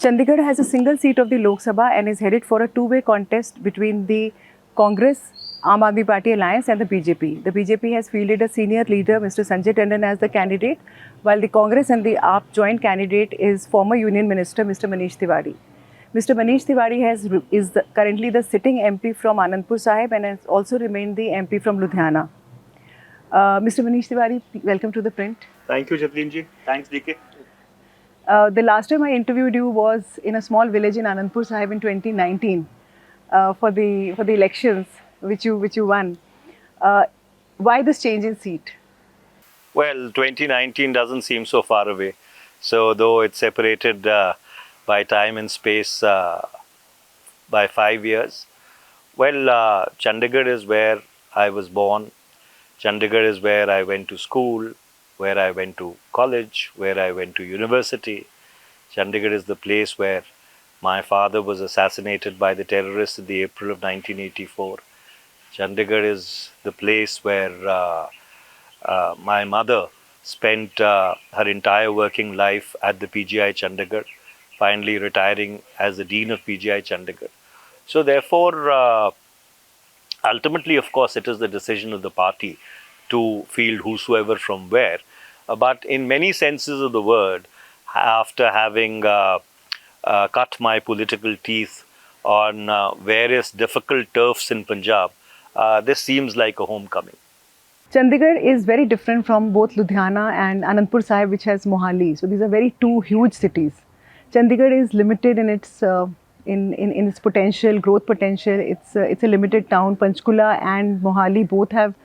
Chandigarh has a single seat of the Lok Sabha and is headed for a two-way contest between the Congress Aam Aadmi Party alliance and the BJP. The BJP has fielded a senior leader, Mr. Sanjay Tandon, as the candidate, while the Congress and the AAP joint candidate is former Union Minister Mr. Manish Tewari. Mr. Manish Tewari is currently the sitting MP from Anandpur Sahib and has also remained the MP from Ludhiana. Mr. Manish Tewari, welcome to ThePrint. Thank you, Chitleen ji. Thanks, DK. The last time I interviewed you was in a small village in Anandpur Sahib in 2019 for the elections which you won. Why this change in seat? Well, 2019 doesn't seem so far away. So though it's separated by time and space by 5 years, well, Chandigarh is where I was born. Chandigarh is where I went to school, where I went to college, where I went to university. Chandigarh is the place where my father was assassinated by the terrorists in the April of 1984. Chandigarh is the place where my mother spent her entire working life at the PGI Chandigarh, finally retiring as the Dean of PGI Chandigarh. So therefore, ultimately, of course, it is the decision of the party to field whosoever from where. But in many senses of the word, after having cut my political teeth on various difficult turfs in Punjab, this seems like a homecoming. Chandigarh is very different from both Ludhiana and Anandpur Sahib, which has Mohali. So these are very two huge cities. Chandigarh is limited in its in its potential, growth potential. It's a limited town. Panchkula and Mohali both have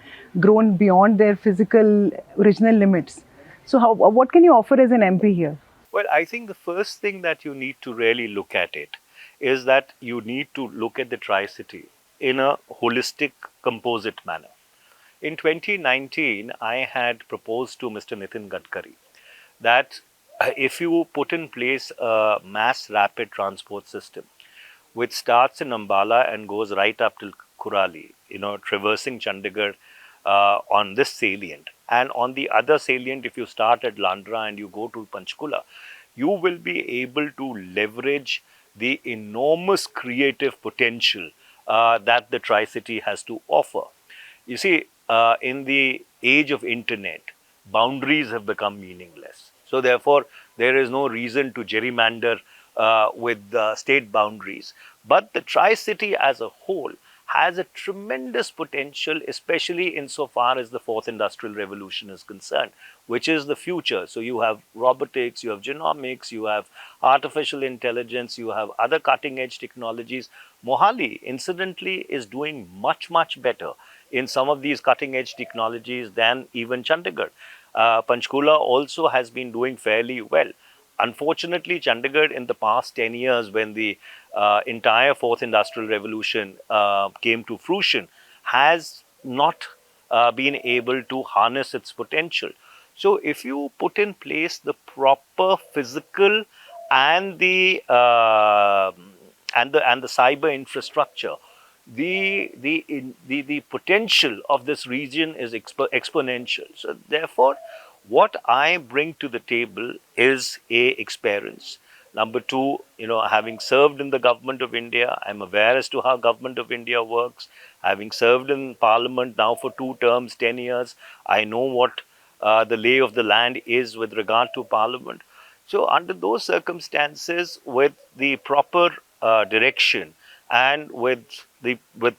grown beyond their physical original limits. So what can you offer as an MP here? Well, I think the first thing that you need to really look at it is that you need to look at the Tri-City in a holistic, composite manner. In 2019, I had proposed to Mr. Nitin Gadkari that if you put in place a mass rapid transport system, which starts in Ambala and goes right up till Kurali, traversing Chandigarh on this salient. And on the other salient, if you start at Landra and you go to Panchkula, you will be able to leverage the enormous creative potential that the Tri-City has to offer. You see, in the age of internet, boundaries have become meaningless. So therefore, there is no reason to gerrymander with state boundaries. But the Tri-City as a whole has a tremendous potential, especially insofar as the fourth industrial revolution is concerned, which is the future. So you have robotics, you have genomics, you have artificial intelligence, you have other cutting edge technologies. Mohali, incidentally, is doing much, much better in some of these cutting edge technologies than even Chandigarh. Panchkula also has been doing fairly well. Unfortunately, Chandigarh in the past 10 years, when the entire fourth industrial revolution came to fruition, has not been able to harness its potential. So if you put in place the proper physical and the cyber infrastructure, the potential of this region is exponential. So therefore, what I bring to the table is experience. Number two, having served in the government of India, I'm aware as to how government of India works. Having served in parliament now for 2 terms, 10 years, I know what the lay of the land is with regard to parliament. So under those circumstances, with the proper direction and with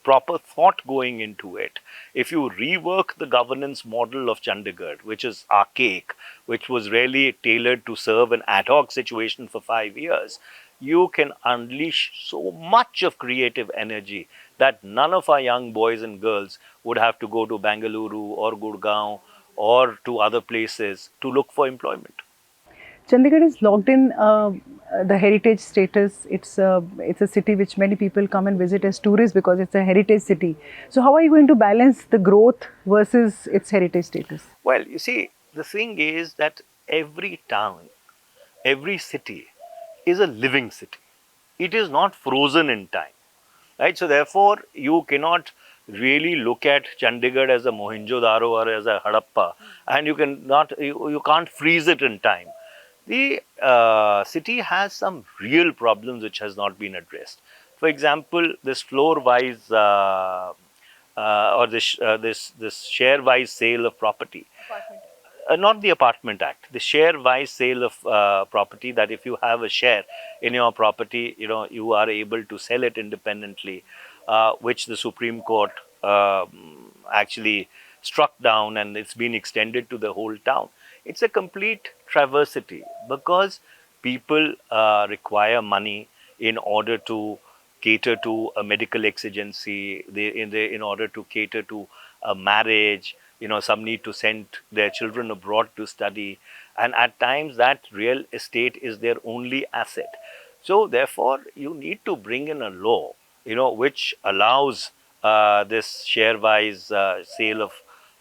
proper thought going into it, if you rework the governance model of Chandigarh, which is archaic, which was really tailored to serve an ad hoc situation for 5 years, you can unleash so much of creative energy that none of our young boys and girls would have to go to Bengaluru or Gurgaon or to other places to look for employment. Chandigarh is locked in the heritage status. It's a city which many people come and visit as tourists because it's a heritage city. So how are you going to balance the growth versus its heritage status? Well, you see, the thing is that every town, every city is a living city. It is not frozen in time, right? So therefore, you cannot really look at Chandigarh as a Mohenjo-daro or as a Harappa, and you can't freeze it in time. The city has some real problems which has not been addressed. For example, this floor-wise or this share-wise sale of property. Not the Apartment Act, the share-wise sale of property. That if you have a share in your property, you are able to sell it independently, which the Supreme Court actually struck down, and it's been extended to the whole town. It's a complete travesty because people require money in order to cater to a medical exigency, in order to cater to a marriage. Some need to send their children abroad to study, and at times that real estate is their only asset. So therefore, you need to bring in a law, which allows this share-wise sale of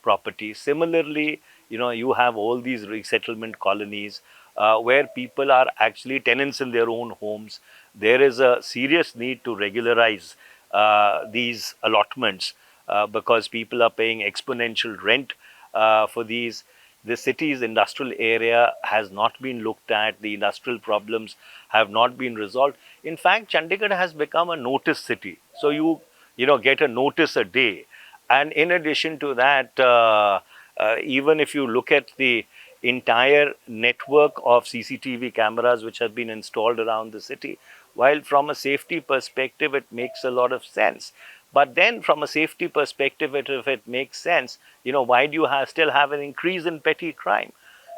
property. Similarly, you have all these resettlement colonies where people are actually tenants in their own homes. There is a serious need to regularize these allotments because people are paying exponential rent for these. The city's industrial area has not been looked at. The industrial problems have not been resolved. In fact, Chandigarh has become a notice city. So you get a notice a day. And in addition to that, even if you look at the entire network of CCTV cameras which have been installed around the city, while from a safety perspective it makes a lot of sense, but then from a safety perspective, if it makes sense, why do you still have an increase in petty crime?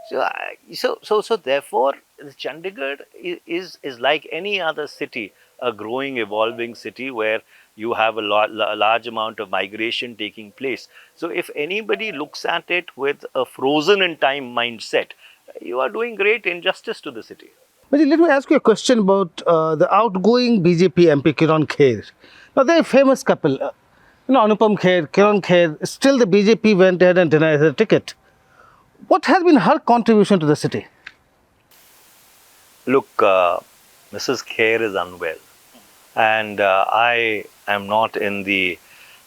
So therefore, Chandigarh is like any other city, a growing, evolving city where you have a large amount of migration taking place. So if anybody looks at it with a frozen in time mindset, you are doing great injustice to the city. But let me ask you a question about the outgoing BJP MP Kiran Kher. Now they're a famous couple. Anupam Kher, Kiran Kher. Still, the BJP went ahead and denied her ticket. What has been her contribution to the city? Look, Mrs. Kher is unwell, and I am not in the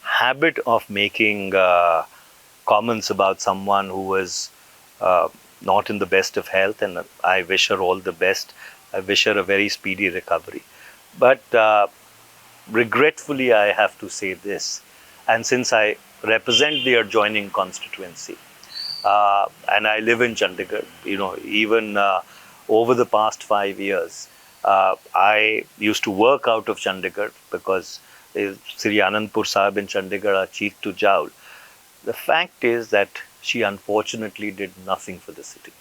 habit of making comments about someone who is not in the best of health, and I wish her all the best. I wish her a very speedy recovery. But regretfully, I have to say this, and since I represent the adjoining constituency, and I live in Chandigarh, even over the past 5 years, I used to work out of Chandigarh because Sri Anandpur Sahib in Chandigarh are cheek to jowl. The fact is that she unfortunately did nothing for the city.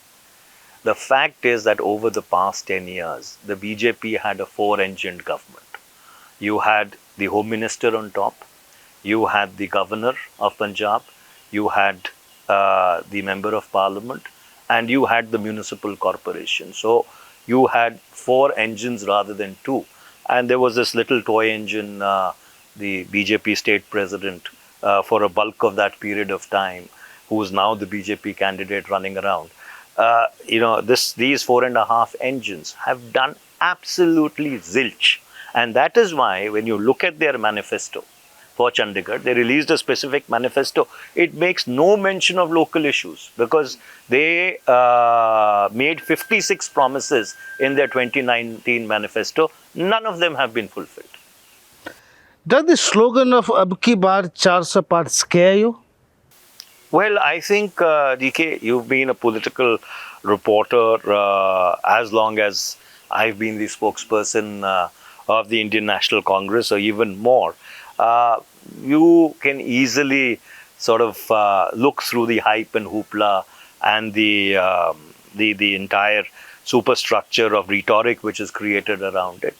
The fact is that over the past 10 years, the BJP had a four-engined government. You had the Home Minister on top, you had the Governor of Punjab, you had the Member of Parliament, and you had the Municipal Corporation. So you had four engines rather than two. And there was this little toy engine, the BJP state president, for a bulk of that period of time, who is now the BJP candidate running around. These 4.5 engines have done absolutely zilch. And that is why when you look at their manifesto for Chandigarh, they released a specific manifesto. It makes no mention of local issues because they made 56 promises in their 2019 manifesto. None of them have been fulfilled. Does the slogan of Abar Chara scare you? Well, I think, DK, you've been a political reporter as long as I've been the spokesperson of the Indian National Congress, or even more. You can easily sort of look through the hype and hoopla and the entire superstructure of rhetoric which is created around it.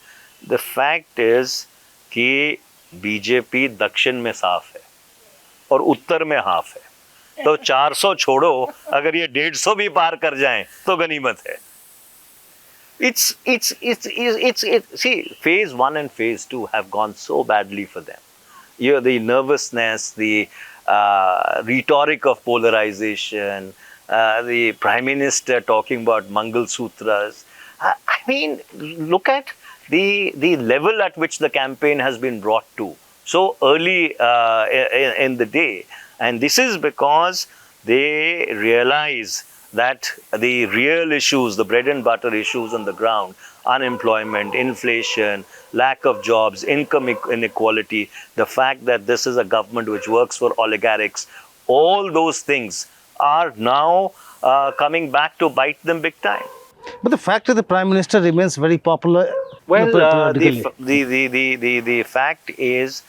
The fact is कि BJP दक्षिण में साफ है और उत्तर में half है. तो 400 छोड़ो, अगर ये 150 भी पार कर जाएं तो गनीमत है. See, phase 1 and phase 2 have gone so badly for them. The nervousness, the rhetoric of polarization, the Prime Minister talking about Mangal Sutras. I mean, look at the level at which the campaign has been brought to so early in the day. And this is because they realize that the real issues, the bread and butter issues on the ground, unemployment, inflation, lack of jobs, income inequality, the fact that this is a government which works for oligarchs, all those things are now coming back to bite them big time. But the fact that the Prime Minister remains very popular Well, periodically. the fact is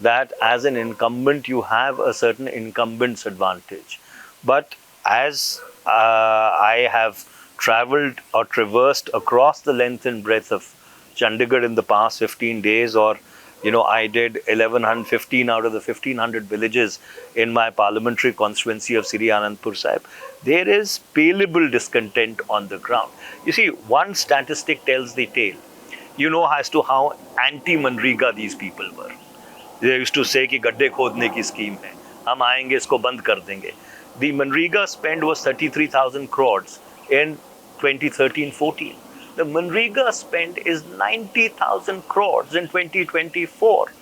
that as an incumbent, you have a certain incumbent's advantage. But as I have traveled or traversed across the length and breadth of Chandigarh in the past 15 days, or I did 15 out of the 1500 villages in my parliamentary constituency of Sri Anandpur Sahib, there is palpable discontent on the ground. You see, one statistic tells the tale. As to how anti-Manrega these people were. They used to say कि गड्ढे खोदने की scheme है, हम आएंगे इसको बंद कर देंगे. The Manrega spend was 33,000 crores in 2013-14. The Manrega spend is 90,000 crores in 2024.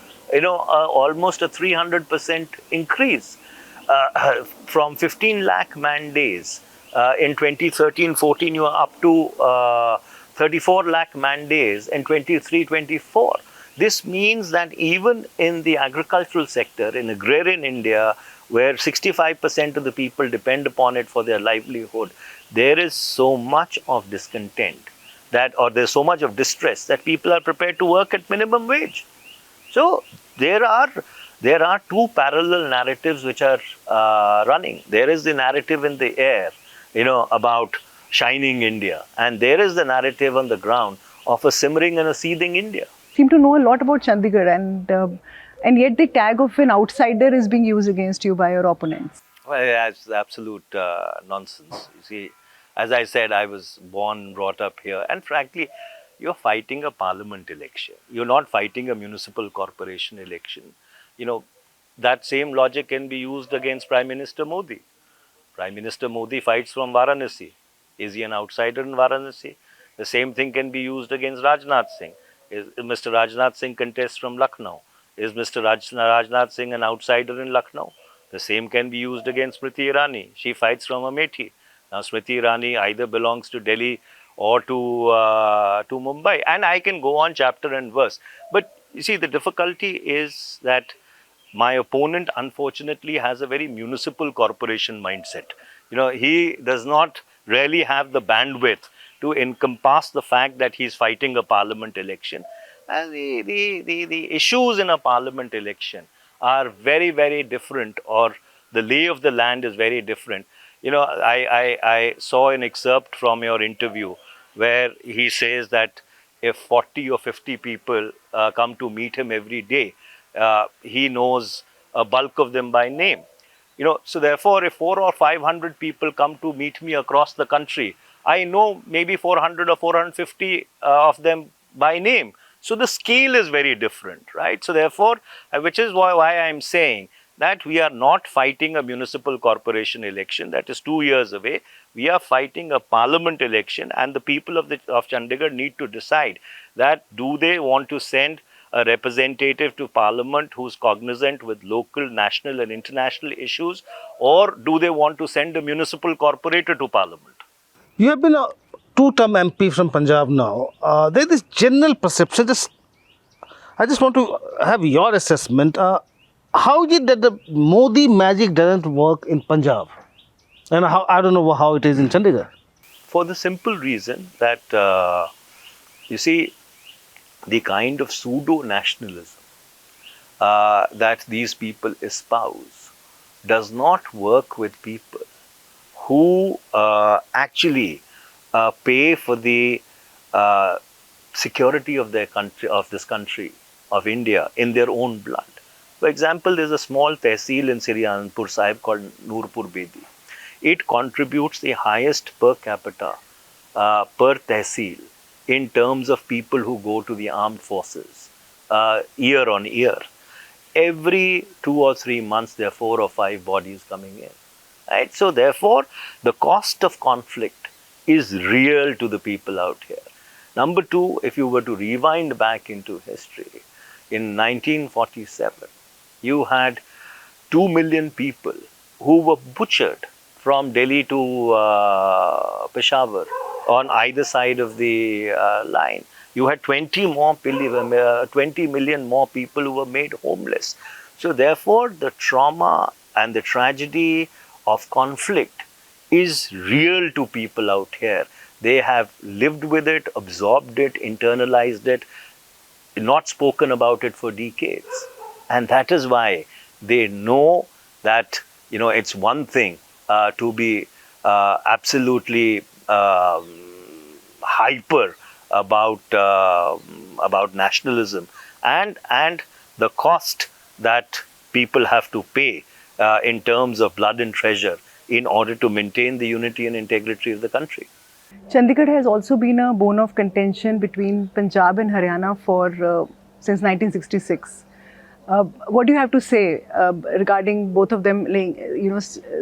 Almost a 300% increase from 15 lakh man days in 2013-14. You are up to 34 lakh man days in 23-24. This means that even in the agricultural sector, in agrarian India, where 65% of the people depend upon it for their livelihood, there is so much of discontent or there's so much of distress that people are prepared to work at minimum wage. So there are two parallel narratives which are running. There is the narrative in the air, about shining India, and there is the narrative on the ground of a simmering and a seething India. Seem to know a lot about Chandigarh, and yet the tag of an outsider is being used against you by your opponents. Well, that's absolute nonsense. You see, as I said, I was born, brought up here, and frankly, you're fighting a parliament election. You're not fighting a municipal corporation election. That same logic can be used against Prime Minister Modi. Prime Minister Modi fights from Varanasi. Is he an outsider in Varanasi? The same thing can be used against Rajnath Singh. Is Mr. Rajnath Singh contests from Lucknow? Is Mr. Rajnath Singh an outsider in Lucknow? The same can be used against Smriti Irani. She fights from Amethi. Now, Smriti Irani either belongs to Delhi or to Mumbai. And I can go on chapter and verse. But you see, the difficulty is that my opponent, unfortunately, has a very municipal corporation mindset. He does not really have the bandwidth to encompass the fact that he's fighting a parliament election. And the issues in a parliament election are very, very different, or the lay of the land is very different. I saw an excerpt from your interview where he says that if 40 or 50 people come to meet him every day, he knows a bulk of them by name. So therefore, if 400 or 500 people come to meet me across the country, I know maybe 400 or 450 of them by name. So the scale is very different, right? So therefore, which is why I'm saying that we are not fighting a municipal corporation election that is 2 years away. We are fighting a parliament election, and the people of Chandigarh need to decide that do they want to send a representative to parliament who's cognizant with local, national and international issues, or do they want to send a municipal corporator to parliament? You have been a two-term MP from Punjab now. There's this general perception. I just want to have your assessment. How is it that the Modi magic doesn't work in Punjab? And I don't know how it is in Chandigarh. For the simple reason that, you see, the kind of pseudo-nationalism that these people espouse does not work with people who actually pay for the security of their country, of this country, of India, in their own blood. For example, there's a small tehsil in Sri Anandpur Sahib called Noorpur Bedi. It contributes the highest per capita per tehsil in terms of people who go to the armed forces year on year. Every 2 or 3 months, there are 4 or 5 bodies coming in. Right? So therefore, the cost of conflict is real to the people out here. Number 2, if you were to rewind back into history, in 1947, you had 2 million people who were butchered from Delhi to Peshawar on either side of the line. You had 20 million more people who were made homeless. So therefore, the trauma and the tragedy of conflict is real to people out here. They have lived with it, absorbed it, internalized it, not spoken about it for decades. And that is why they know that, it's one thing to be absolutely hyper about nationalism and the cost that people have to pay in terms of blood and treasure in order to maintain the unity and integrity of the country. Chandigarh has also been a bone of contention between Punjab and Haryana for since 1966. What do you have to say regarding both of them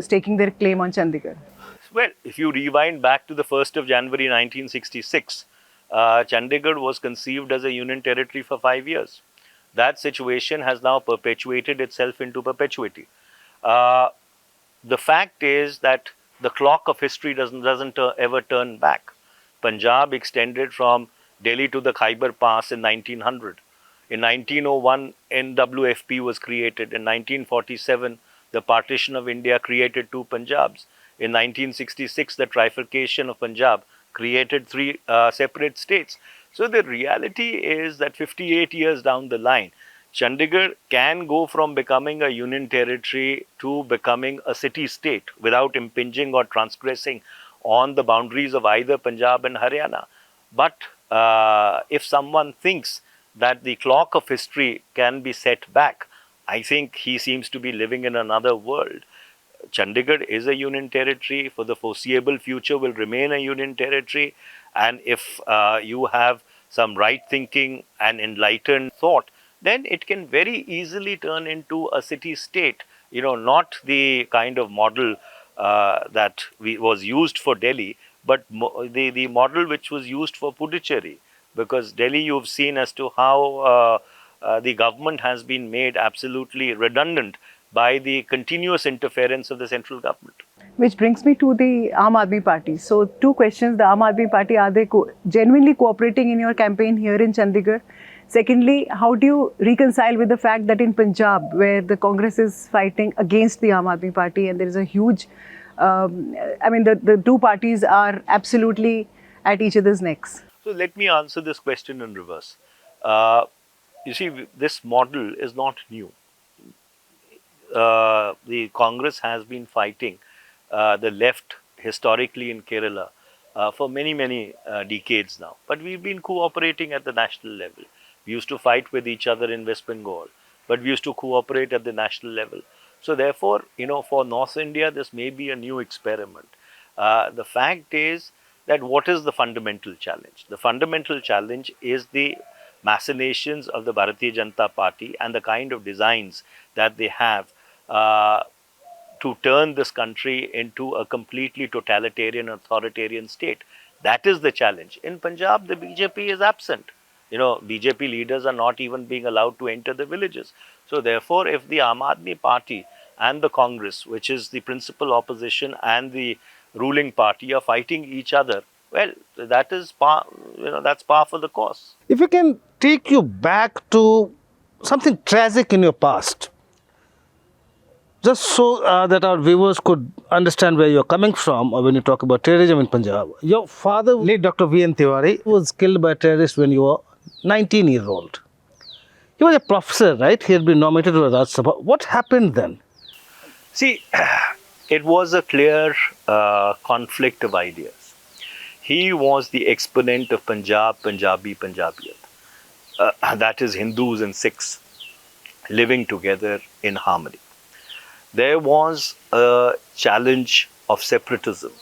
staking their claim on Chandigarh? Well, if you rewind back to the 1st of January 1966, Chandigarh was conceived as a union territory for 5 years. That situation has now perpetuated itself into perpetuity. The fact is that the clock of history doesn't ever turn back. Punjab extended from Delhi to the Khyber Pass in 1900. In 1901, NWFP was created. In 1947, the partition of India created 2 Punjabs. In 1966, the trifurcation of Punjab created 3 separate states. So the reality is that 58 years down the line, Chandigarh can go from becoming a union territory to becoming a city-state without impinging or transgressing on the boundaries of either Punjab and Haryana. But if someone thinks that the clock of history can be set back, I think he seems to be living in another world. Chandigarh is a union territory, for the foreseeable future will remain a union territory, and if you have some right thinking and enlightened thought, then it can very easily turn into a city-state, not the kind of model that was used for Delhi, but the model which was used for Puducherry. Because Delhi, you've seen as to how the government has been made absolutely redundant by the continuous interference of the central government. Which brings me to the Aam Aadmi Party. So 2 questions. The Aam Aadmi Party, are they genuinely cooperating in your campaign here in Chandigarh? Secondly, how do you reconcile with the fact that in Punjab, where the Congress is fighting against the Aam Aadmi Party and there is a huge, the 2 parties are absolutely at each other's necks? So let me answer this question in reverse. You see, this model is not new. The Congress has been fighting the left historically in Kerala for many decades now. But we've been cooperating at the national level. We used to fight with each other in West Bengal, but we used to cooperate at the national level. So therefore, for North India, this may be a new experiment. The fact is that what is the fundamental challenge? The fundamental challenge is the machinations of the Bharatiya Janata Party and the kind of designs that they have to turn this country into a completely totalitarian, authoritarian state. That is the challenge. In Punjab, the BJP is absent. BJP leaders are not even being allowed to enter the villages. So therefore, if the Aam Aadmi Party and the Congress, which is the principal opposition, and the ruling party are fighting each other, well, that is that's par for the course. If you can take you back to something tragic in your past, just so that our viewers could understand where you're coming from when you talk about terrorism in Punjab. Your father, late Dr. V.N. Tewari, was killed by terrorists when you were 19-year-old. He was a professor, right? He had been nominated to the Raj Sabha. What happened then? See, it was a clear conflict of ideas. He was the exponent of Punjabi, Punjabiyat. That is Hindus and Sikhs living together in harmony. There was a challenge of separatism,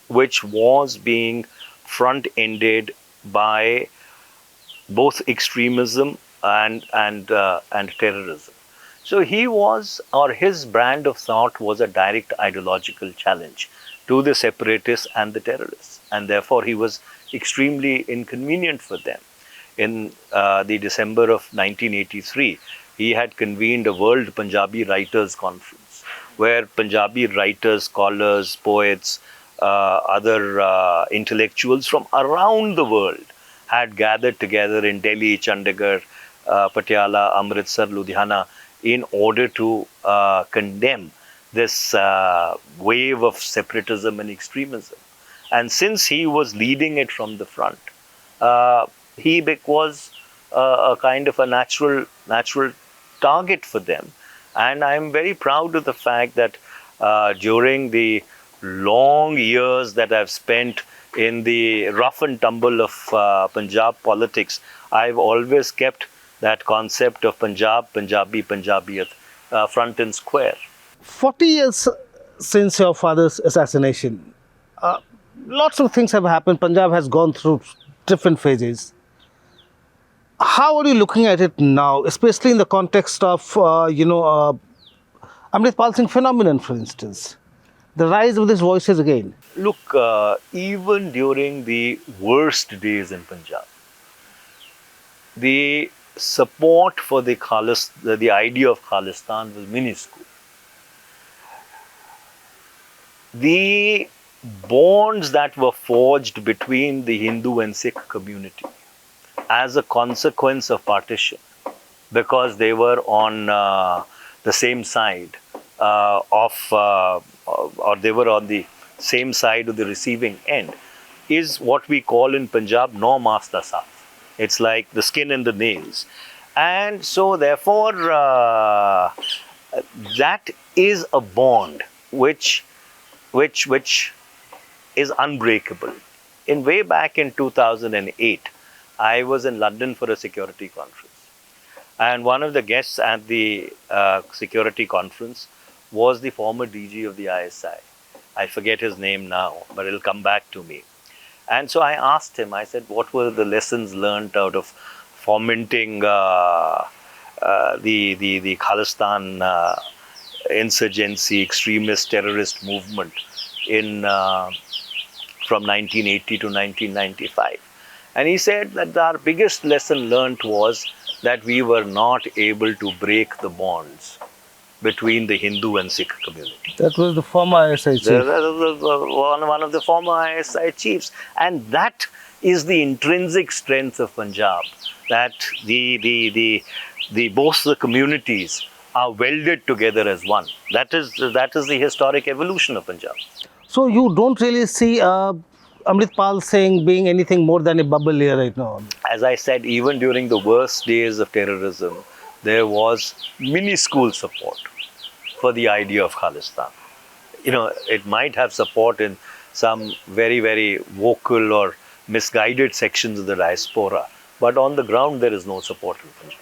which was being front-ended by both extremism and terrorism. So his brand of thought was a direct ideological challenge to the separatists and the terrorists, and therefore he was extremely inconvenient for them. In the December of 1983, he had convened a World Punjabi Writers Conference, where Punjabi writers, scholars, poets, other intellectuals from around the world had gathered together in Delhi, Chandigarh, Patiala, Amritsar, Ludhiana, in order to condemn this wave of separatism and extremism. And since he was leading it from the front, he was a kind of a natural target for them. And I'm very proud of the fact that during the long years that I've spent in the rough and tumble of Punjab politics, I've always kept that concept of Punjab, Punjabi, Punjabiyat front and square. 40 years since your father's assassination, lots of things have happened. Punjab has gone through different phases. How are you looking at it now, especially in the context of, Amritpal Singh phenomenon, for instance? The rise of these voices again. Look, even during the worst days in Punjab, the support for the idea of Khalistan was minuscule. The bonds that were forged between the Hindu and Sikh community as a consequence of partition, because they were on the same side or they were on the same side of the receiving end, is what we call in Punjab no mas da saath. It's like the skin and the nails. And so therefore that is a bond which is unbreakable. Way back in 2008, I was in London for a security conference. And one of the guests at the security conference was the former DG of the ISI. I forget his name now, but it'll come back to me. And so I asked him, I said, what were the lessons learned out of fomenting the Khalistan insurgency, extremist terrorist movement from 1980 to 1995. And he said that our biggest lesson learned was that we were not able to break the bonds between the Hindu and Sikh community. That was the former ISI chief. One of the former ISI chiefs. And that is the intrinsic strength of Punjab, that both the communities are welded together as one. That is the historic evolution of Punjab. So you don't really see Amritpal Singh being anything more than a bubble here right now? As I said, even during the worst days of terrorism, there was minuscule support for the idea of Khalistan. It might have support in some very, very vocal or misguided sections of the diaspora, but on the ground there is no support in Punjab.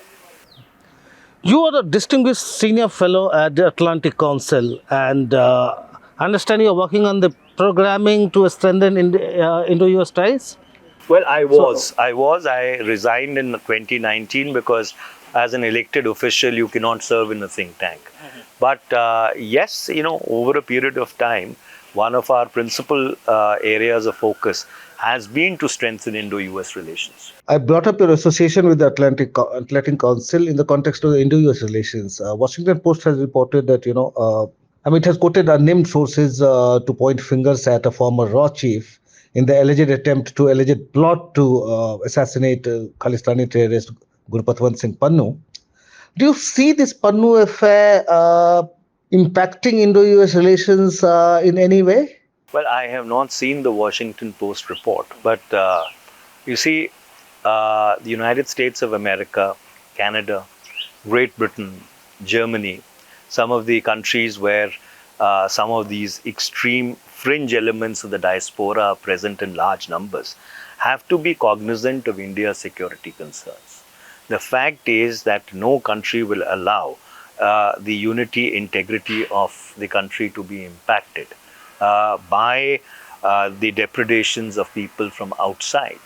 You are a distinguished senior fellow at the Atlantic Council, and I understand you are working on the programming to strengthen IndoUS ties? Well, I resigned in 2019 because as an elected official, you cannot serve in a think tank. But yes, over a period of time, one of our principal areas of focus has been to strengthen Indo-US relations. I brought up your association with the Atlantic Council in the context of the Indo-US relations. Washington Post has reported that, it has quoted unnamed sources to point fingers at a former RAW chief in the alleged plot to assassinate Khalistani terrorist Gurpatwant Singh Pannu. Do you see this Pannu affair impacting Indo-US relations in any way? Well, I have not seen the Washington Post report, but you see, the United States of America, Canada, Great Britain, Germany, some of the countries where some of these extreme fringe elements of the diaspora are present in large numbers, have to be cognizant of India's security concerns. The fact is that no country will allow the unity, integrity of the country to be impacted by the depredations of people from outside.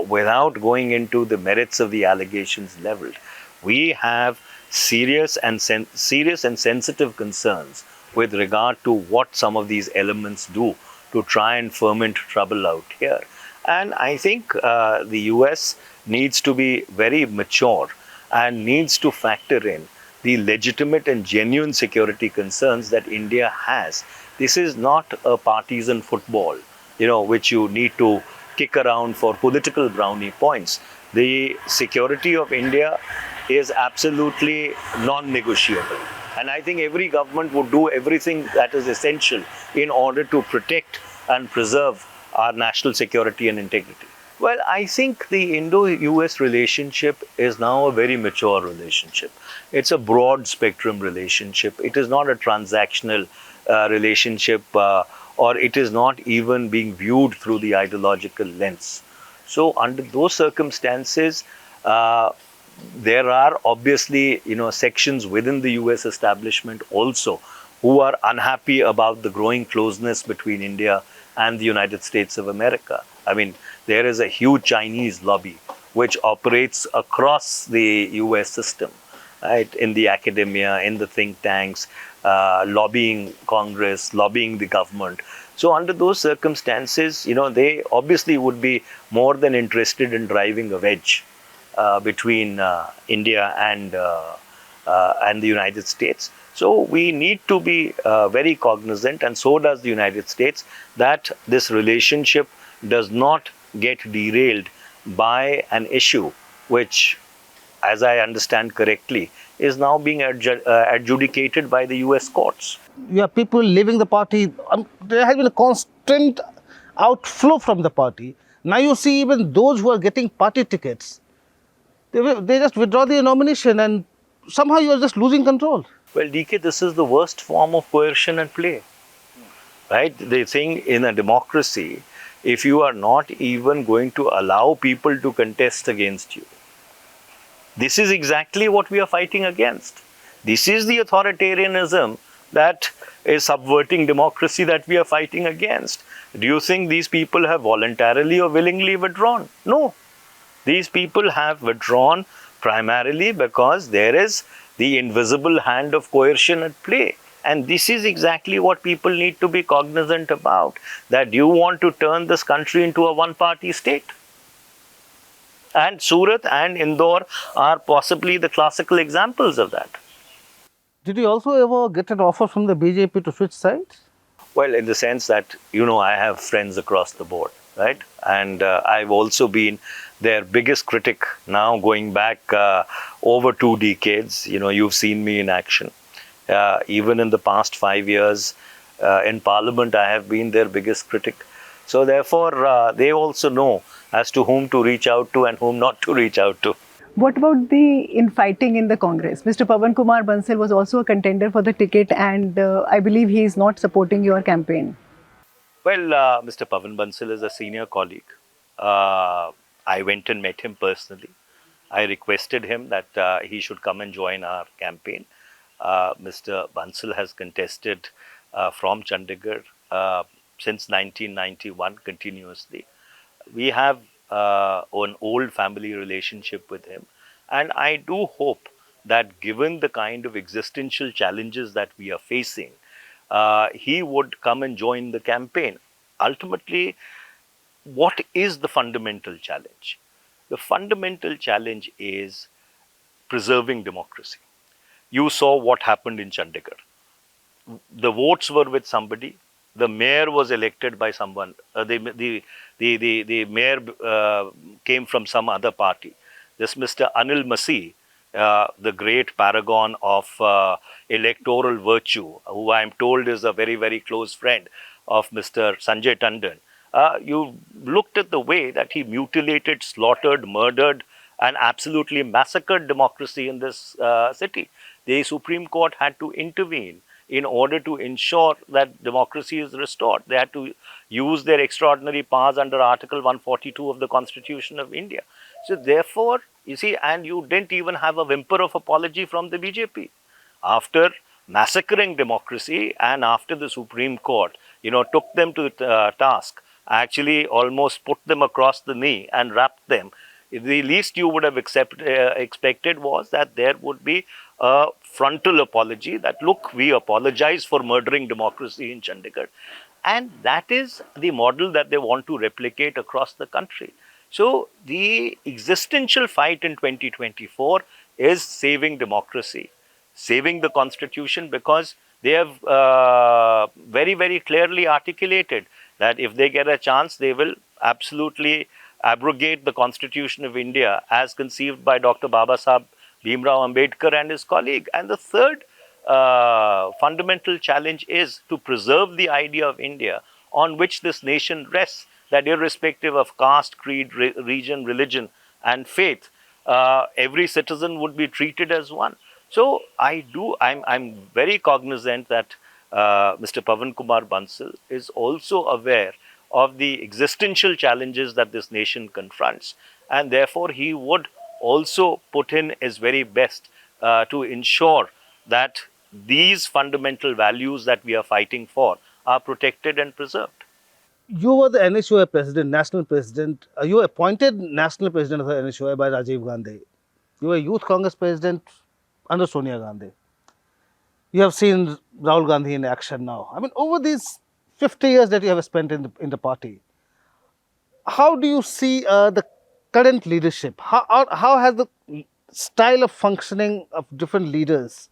Without going into the merits of the allegations leveled, we have serious and sensitive concerns with regard to what some of these elements do to try and ferment trouble out here. And I think the US needs to be very mature and needs to factor in the legitimate and genuine security concerns that India has. This is not a partisan football, which you need to kick around for political brownie points. The security of India is absolutely non-negotiable. And I think every government would do everything that is essential in order to protect and preserve our national security and integrity. Well, I think the Indo-US relationship is now a very mature relationship. It's a broad spectrum relationship. It is not a transactional relationship, or it is not even being viewed through the ideological lens. So under those circumstances, there are obviously, sections within the US establishment also who are unhappy about the growing closeness between India and the United States of America. I mean, there is a huge Chinese lobby which operates across the US system, right? In the academia, in the think tanks, lobbying Congress, lobbying the government. So under those circumstances, they obviously would be more than interested in driving a wedge between India and the United States. So we need to be very cognizant, and so does the United States, that this relationship does not get derailed by an issue which, as I understand correctly, is now being adjudicated by the US courts. You have people leaving the party. There has been a constant outflow from the party. Now you see even those who are getting party tickets, they just withdraw their nomination, and somehow you are just losing control. Well, DK, this is the worst form of coercion and play, right? They think in a democracy, if you are not even going to allow people to contest against you, this is exactly what we are fighting against. This is the authoritarianism that is subverting democracy that we are fighting against. Do you think these people have voluntarily or willingly withdrawn? No. These people have withdrawn primarily because there is the invisible hand of coercion at play. And this is exactly what people need to be cognizant about, that you want to turn this country into a one-party state. And Surat and Indore are possibly the classical examples of that. Did you also ever get an offer from the BJP to switch sides? Well, in the sense that, I have friends across the board, right? And I've also been their biggest critic now, going back over 2 decades. You've seen me in action. Even in the past 5 years in Parliament, I have been their biggest critic. So therefore, they also know as to whom to reach out to and whom not to reach out to. What about the infighting in the Congress? Mr. Pawan Kumar Bansal was also a contender for the ticket, and I believe he is not supporting your campaign. Well, Mr. Pawan Bansal is a senior colleague. I went and met him personally. I requested him that he should come and join our campaign. Mr. Bansal has contested from Chandigarh since 1991 continuously. We have an old family relationship with him, and I do hope that given the kind of existential challenges that we are facing, he would come and join the campaign. Ultimately, what is the fundamental challenge? The fundamental challenge is preserving democracy. You saw what happened in Chandigarh. The votes were with somebody. The mayor was elected by someone. The mayor came from some other party. This Mr. Anil Masih, the great paragon of electoral virtue, who I am told is a very, very close friend of Mr. Sanjay Tandon. You looked at the way that he mutilated, slaughtered, murdered, and absolutely massacred democracy in this city. The Supreme Court had to intervene in order to ensure that democracy is restored. They had to use their extraordinary powers under Article 142 of the Constitution of India. So therefore, you see, and you didn't even have a whimper of apology from the BJP. After massacring democracy and after the Supreme Court, took them to task, actually almost put them across the knee and wrapped them, the least you would have expected was that there would be a frontal apology that, look, we apologize for murdering democracy in Chandigarh. And that is the model that they want to replicate across the country. So the existential fight in 2024 is saving democracy. saving the constitution, because they have very, very clearly articulated that if they get a chance, they will absolutely abrogate the Constitution of India as conceived by Dr. Baba Sahib Bhimrao Ambedkar and his colleague. And the third fundamental challenge is to preserve the idea of India on which this nation rests, that irrespective of caste, creed, region, religion, and faith, every citizen would be treated as one. So I'm very cognizant that Mr. Pavan Kumar Bansal is also aware of the existential challenges that this nation confronts, and therefore he would also put in his very best to ensure that these fundamental values that we are fighting for are protected and preserved. You were the NHOA president, national president. You were appointed national president of the NHOA by Rajiv Gandhi. You were youth Congress president under Sonia Gandhi. You have seen Rahul Gandhi in action now. I mean, over these 50 years that you have spent in the party, how do you see the current leadership? How has the style of functioning of different leaders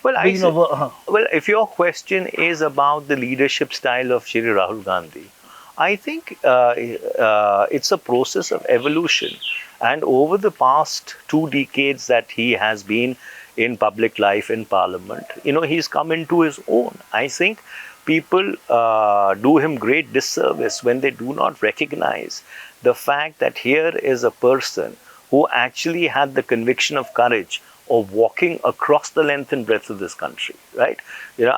Well, been over? well, if your question is about the leadership style of Shri Rahul Gandhi, I think it's a process of evolution. And over the past 2 decades that he has been in public life, in parliament, he's come into his own. I think people do him great disservice when they do not recognize the fact that here is a person who actually had the conviction of courage of walking across the length and breadth of this country, right?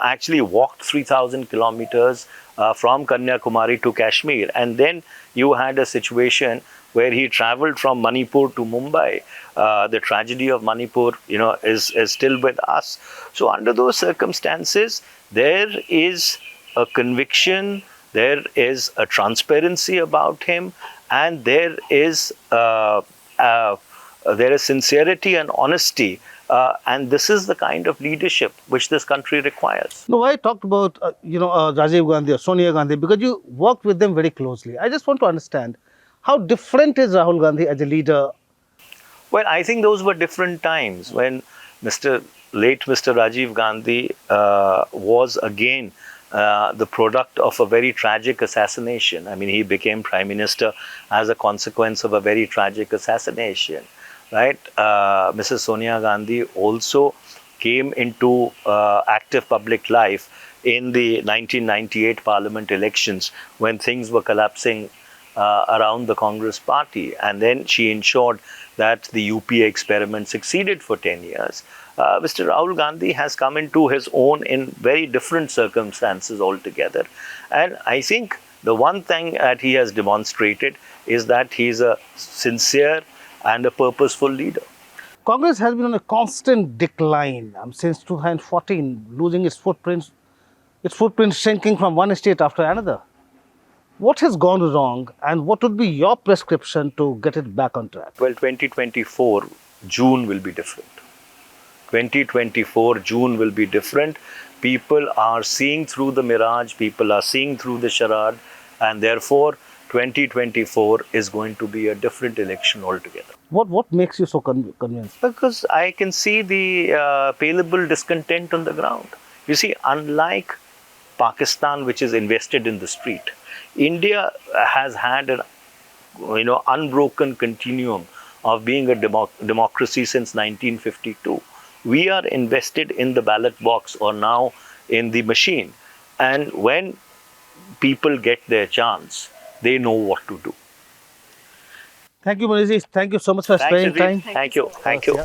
Actually walked 3,000 kilometers from Kanyakumari to Kashmir. And then you had a situation where he traveled from Manipur to Mumbai. The tragedy of Manipur, is still with us. So under those circumstances, there is a conviction, there is a transparency about him, and there is sincerity and honesty, and this is the kind of leadership which this country requires. No, I talked about Rajiv Gandhi or Sonia Gandhi because you worked with them very closely. I just want to understand how different is Rahul Gandhi as a leader. Well, I think those were different times when late Mr. Rajiv Gandhi was again the product of a very tragic assassination. I mean, he became Prime Minister as a consequence of a very tragic assassination, right? Mrs. Sonia Gandhi also came into active public life in the 1998 Parliament elections when things were collapsing around the Congress party. And then she ensured that the UPA experiment succeeded for 10 years. Mr. Rahul Gandhi has come into his own in very different circumstances altogether. And I think the one thing that he has demonstrated is that he is a sincere and a purposeful leader. Congress has been on a constant decline since 2014, losing its footprint shrinking from one state after another. What has gone wrong, and what would be your prescription to get it back on track? Well, 2024, June will be different. 2024, June will be different. People are seeing through the mirage, people are seeing through the charade, and therefore 2024 is going to be a different election altogether. What makes you so convinced? Because I can see the palpable discontent on the ground. You see, unlike Pakistan, which is invested in the street, India has had an unbroken continuum of being a democracy since 1952. We are invested in the ballot box or now in the machine. And when people get their chance, they know what to do. Thank you, Manish. Thank you so much for spending time. Thank you. Thank you.